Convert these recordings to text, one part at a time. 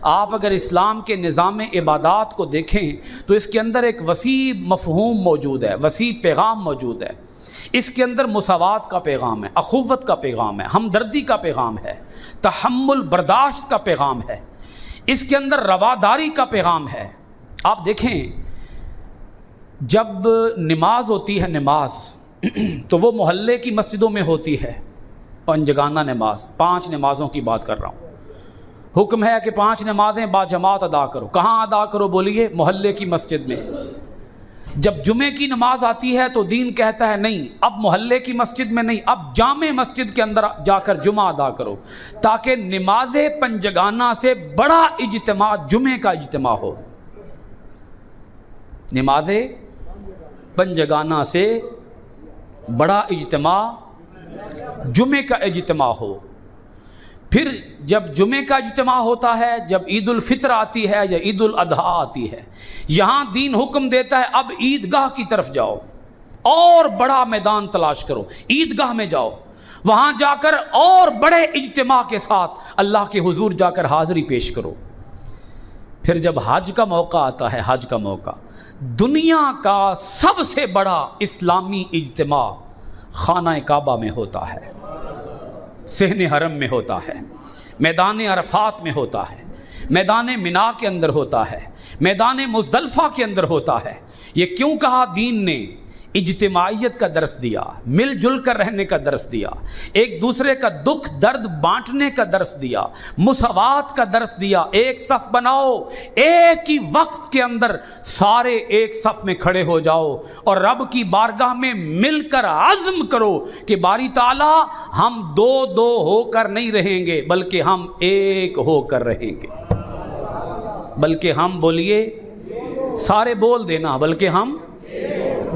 آپ اگر اسلام کے نظام عبادات کو دیکھیں تو اس کے اندر ایک وسیع مفہوم موجود ہے، وسیع پیغام موجود ہے۔ اس کے اندر مساوات کا پیغام ہے، اخوت کا پیغام ہے، ہمدردی کا پیغام ہے، تحمل برداشت کا پیغام ہے، اس کے اندر رواداری کا پیغام ہے۔ آپ دیکھیں جب نماز ہوتی ہے، نماز تو وہ محلے کی مسجدوں میں ہوتی ہے، پنجگانہ نماز، 5 نمازوں کی بات کر رہا ہوں۔ حکم ہے کہ 5 نمازیں با جماعت ادا کرو۔ کہاں ادا کرو بولیے؟ محلے کی مسجد میں۔ جب جمعے کی نماز آتی ہے تو دین کہتا ہے نہیں، اب محلے کی مسجد میں نہیں، اب جامع مسجد کے اندر جا کر جمعہ ادا کرو، تاکہ نماز پنجگانہ سے بڑا اجتماع جمعے کا اجتماع ہو۔ نماز پنجگانہ سے بڑا اجتماع جمعے کا اجتماع ہو۔ پھر جب جمعے کا اجتماع ہوتا ہے، جب عید الفطر آتی ہے یا عید الاضحیٰ آتی ہے، یہاں دین حکم دیتا ہے اب عیدگاہ کی طرف جاؤ اور بڑا میدان تلاش کرو، عیدگاہ میں جاؤ، وہاں جا کر اور بڑے اجتماع کے ساتھ اللہ کے حضور جا کر حاضری پیش کرو۔ پھر جب حج کا موقع آتا ہے، حج کا موقع، دنیا کا سب سے بڑا اسلامی اجتماع خانہ کعبہ میں ہوتا ہے، صحن حرم میں ہوتا ہے، میدان عرفات میں ہوتا ہے، میدان منا کے اندر ہوتا ہے، میدان مزدلفہ کے اندر ہوتا ہے۔ یہ کیوں کہا؟ دین نے اجتماعیت کا درس دیا، مل جل کر رہنے کا درس دیا، ایک دوسرے کا دکھ درد بانٹنے کا درس دیا، مساوات کا درس دیا۔ ایک صف بناؤ، ایک ہی وقت کے اندر سارے ایک صف میں کھڑے ہو جاؤ اور رب کی بارگاہ میں مل کر عزم کرو کہ باری تعالیٰ ہم دو ہو کر نہیں رہیں گے، بلکہ ہم ایک ہو کر رہیں گے، بلکہ ہم، بولیے سارے بول دینا، بلکہ ہم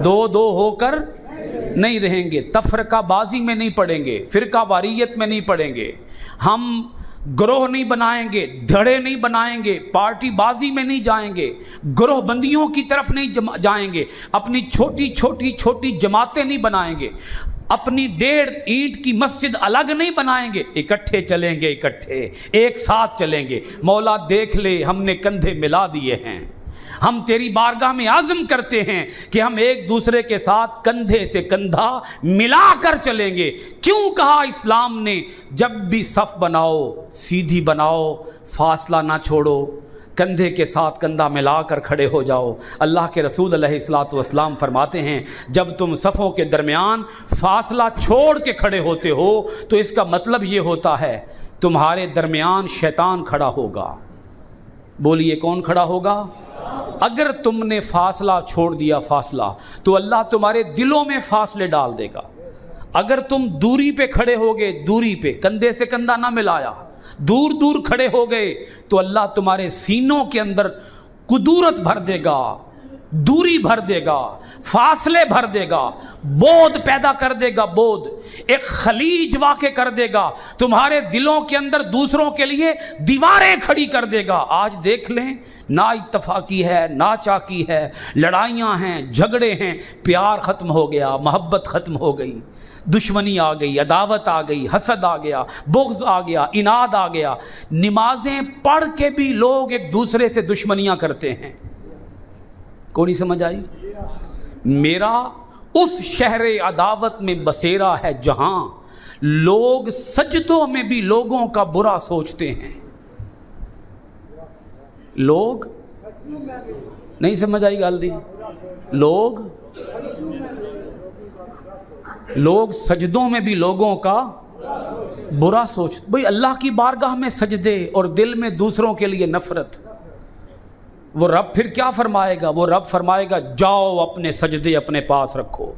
دو ہو کر نہیں رہیں گے، تفرقہ بازی میں نہیں پڑیں گے، فرقہ واریت میں نہیں پڑیں گے، ہم گروہ نہیں بنائیں گے، دھڑے نہیں بنائیں گے، پارٹی بازی میں نہیں جائیں گے، گروہ بندیوں کی طرف نہیں جائیں گے، اپنی چھوٹی جماعتیں نہیں بنائیں گے، اپنی 1.5 اینٹ کی مسجد الگ نہیں بنائیں گے، اکٹھے چلیں گے، اکٹھے ایک ساتھ چلیں گے۔ مولا دیکھ لے ہم نے کندھے ملا دیے ہیں، ہم تیری بارگاہ میں عزم کرتے ہیں کہ ہم ایک دوسرے کے ساتھ کندھے سے کندھا ملا کر چلیں گے۔ کیوں کہا اسلام نے جب بھی صف بناؤ سیدھی بناؤ، فاصلہ نہ چھوڑو، کندھے کے ساتھ کندھا ملا کر کھڑے ہو جاؤ۔ اللہ کے رسول علیہ الصلاۃ والسلام فرماتے ہیں جب تم صفوں کے درمیان فاصلہ چھوڑ کے کھڑے ہوتے ہو تو اس کا مطلب یہ ہوتا ہے تمہارے درمیان شیطان کھڑا ہوگا۔ بولیے کون کھڑا ہوگا؟ اگر تم نے فاصلہ چھوڑ دیا فاصلہ، تو اللہ تمہارے دلوں میں فاصلے ڈال دے گا۔ اگر تم دوری پہ کھڑے ہوگے، دوری پہ کندھے سے کندھا نہ ملایا، دور کھڑے ہو گئے، تو اللہ تمہارے سینوں کے اندر قدورت بھر دے گا، دوری بھر دے گا، فاصلے بھر دے گا، بود پیدا کر دے گا، بود ایک خلیج واقع کر دے گا، تمہارے دلوں کے اندر دوسروں کے لیے دیواریں کھڑی کر دے گا۔ آج دیکھ لیں، نا اتفاقی ہے، نا چاکی ہے، لڑائیاں ہیں، جھگڑے ہیں، پیار ختم ہو گیا، محبت ختم ہو گئی، دشمنی آ گئی، عداوت آ گئی، حسد آ گیا، بغض آ گیا، اناد آ گیا۔ نمازیں پڑھ کے بھی لوگ ایک دوسرے سے دشمنیاں کرتے ہیں۔ کوئی نہیں سمجھ آئی؟ میرا اس شہر عداوت میں بسیرا ہے جہاں لوگ سجدوں میں بھی لوگوں کا برا سوچتے ہیں۔ لوگ نہیں سمجھ آئی گل دی؟ لوگ سجدوں میں بھی لوگوں کا برا سوچ۔ بھئی اللہ کی بارگاہ میں سجدے اور دل میں دوسروں کے لیے نفرت، وہ رب پھر کیا فرمائے گا؟ وہ رب فرمائے گا جاؤ اپنے سجدے اپنے پاس رکھو،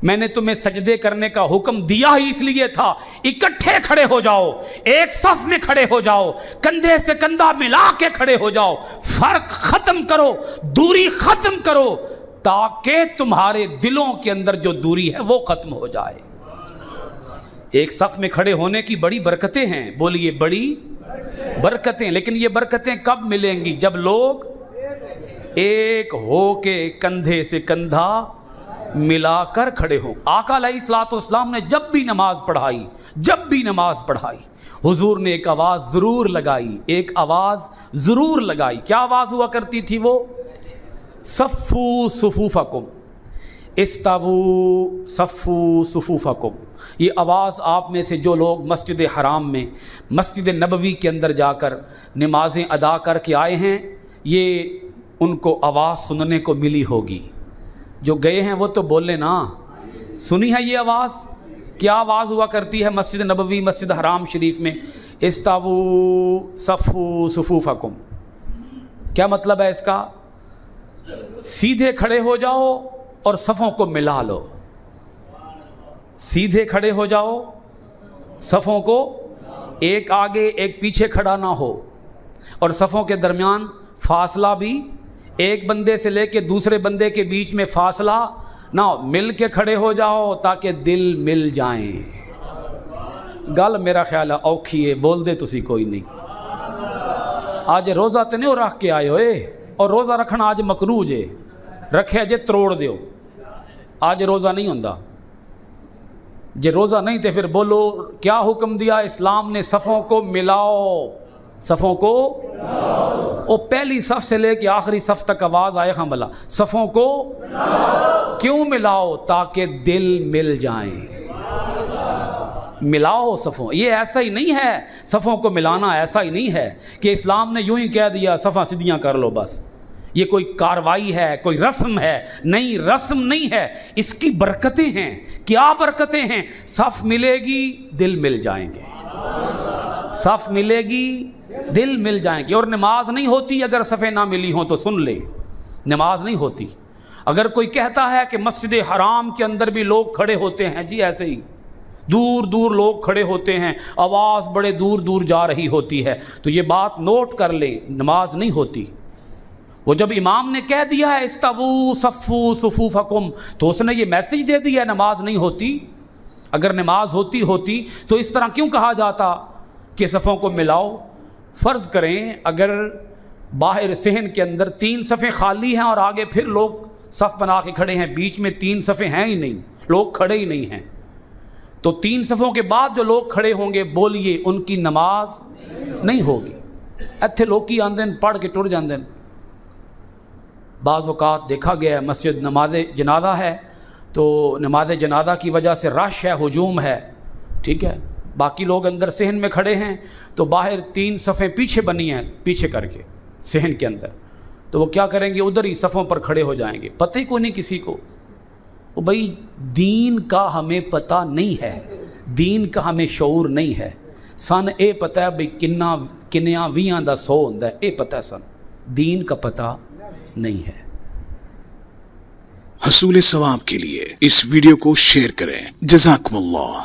میں نے تمہیں سجدے کرنے کا حکم دیا ہی اس لیے تھا، اکٹھے کھڑے ہو جاؤ، ایک صف میں کھڑے ہو جاؤ، کندھے سے کندھا ملا کے کھڑے ہو جاؤ، فرق ختم کرو، دوری ختم کرو، تاکہ تمہارے دلوں کے اندر جو دوری ہے وہ ختم ہو جائے۔ ایک صف میں کھڑے ہونے کی بڑی برکتیں ہیں، بولیے بڑی برکتیں، لیکن یہ برکتیں کب ملیں گی؟ جب لوگ ایک ہو کے کندھے سے کندھا ملا کر کھڑے ہوں. آقا علیہ الصلوۃ والسلام نے جب بھی نماز پڑھائی حضور نے ایک آواز ضرور لگائی. کیا آواز ہوا کرتی تھی وہ؟ صفو صفوفکم، استووا صفو صفوفکم. یہ آواز آپ میں سے جو لوگ مسجد حرام میں، مسجد نبوی کے اندر جا کر نمازیں ادا کر کے آئے ہیں، یہ ان کو آواز سننے کو ملی ہوگی. جو گئے ہیں وہ تو بولے نا، سنی ہے یہ آواز؟ کیا آواز ہوا کرتی ہے مسجد نبوی، مسجد حرام شریف میں؟ استووا صفو صفوفکم. کیا مطلب ہے اس کا؟ سیدھے کھڑے ہو جاؤ اور صفوں کو ملا لو. سیدھے کھڑے ہو جاؤ، صفوں کو ایک آگے ایک پیچھے کھڑا نہ ہو، اور صفوں کے درمیان فاصلہ بھی ایک بندے سے لے کے دوسرے بندے کے بیچ میں فاصلہ نہ ہو. مل کے کھڑے ہو جاؤ تاکہ دل مل جائیں. گل میرا خیال ہے اوکھی ہے، بول دے تسی کوئی نہیں. آج روزہ تے نہیں رکھ کے آئے ہوئے، اور روزہ رکھنا آج مکروہ جے، رکھے جے تروڑ دیو. آج روزہ نہیں ہوندا. جے روزہ نہیں تے پھر بولو کیا حکم دیا اسلام نے؟ صفوں کو ملاؤ، صفوں کو او پہلی صف سے لے کے آخری صف تک آواز آئے ہم بلا صفوں کو کیوں ملاؤ؟ تاکہ دل مل جائیں. ملاؤ صفوں. یہ ایسا ہی نہیں ہے، صفوں کو ملانا ایسا ہی نہیں ہے کہ اسلام نے یوں ہی کہہ دیا صفاں سیدھیاں کر لو بس. یہ کوئی کاروائی ہے، کوئی رسم ہے؟ نہیں، رسم نہیں ہے، اس کی برکتیں ہیں. کیا برکتیں ہیں؟ صف ملے گی دل مل جائیں گے، صف ملے گی دل مل جائیں گے. اور نماز نہیں ہوتی اگر صفیں نہ ملی ہوں تو سن لے، نماز نہیں ہوتی. اگر کوئی کہتا ہے کہ مسجد حرام کے اندر بھی لوگ کھڑے ہوتے ہیں، جی ایسے ہی دور دور لوگ کھڑے ہوتے ہیں، آواز بڑے دور دور جا رہی ہوتی ہے، تو یہ بات نوٹ کر لیں، نماز نہیں ہوتی. وہ جب امام نے کہہ دیا ہے استووا صفو صفوفکم، تو اس نے یہ میسج دے دیا ہے نماز نہیں ہوتی. اگر نماز ہوتی تو اس طرح کیوں کہا جاتا کہ صفوں کو ملاؤ؟ فرض کریں اگر باہر صحن کے اندر 3 صفیں خالی ہیں اور آگے پھر لوگ صف بنا کے کھڑے ہیں، بیچ میں 3 صفیں ہیں ہی نہیں، لوگ کھڑے ہی نہیں ہیں، تو 3 صفوں کے بعد جو لوگ کھڑے ہوں گے، بولیے ان کی نماز نہیں ہوگی. ایتھے لوگ کی آندے پڑھ کے ٹر جاندے. بعض اوقات دیکھا گیا ہے مسجد نماز جنازہ ہے تو نماز جنازہ کی وجہ سے رش ہے، ہجوم ہے، ٹھیک ہے، باقی لوگ اندر صحن میں کھڑے ہیں تو باہر 3 صفیں پیچھے بنی ہیں، پیچھے کر کے صحن کے اندر، تو وہ کیا کریں گے؟ ادھر ہی صفوں پر کھڑے ہو جائیں گے. پتہ ہی کوئی نہیں کسی کو. وہ بھائی دین کا ہمیں پتہ نہیں ہے، دین کا ہمیں شعور نہیں ہے. سن اے پتہ ہے بھائی کنیاں 20 دا 100 ہوندا ہے، اے پتہ ہے، سن دین کا پتہ نہیں ہے. حصول ثواب کے لیے اس ویڈیو کو شیئر کریں. جزاکم اللہ.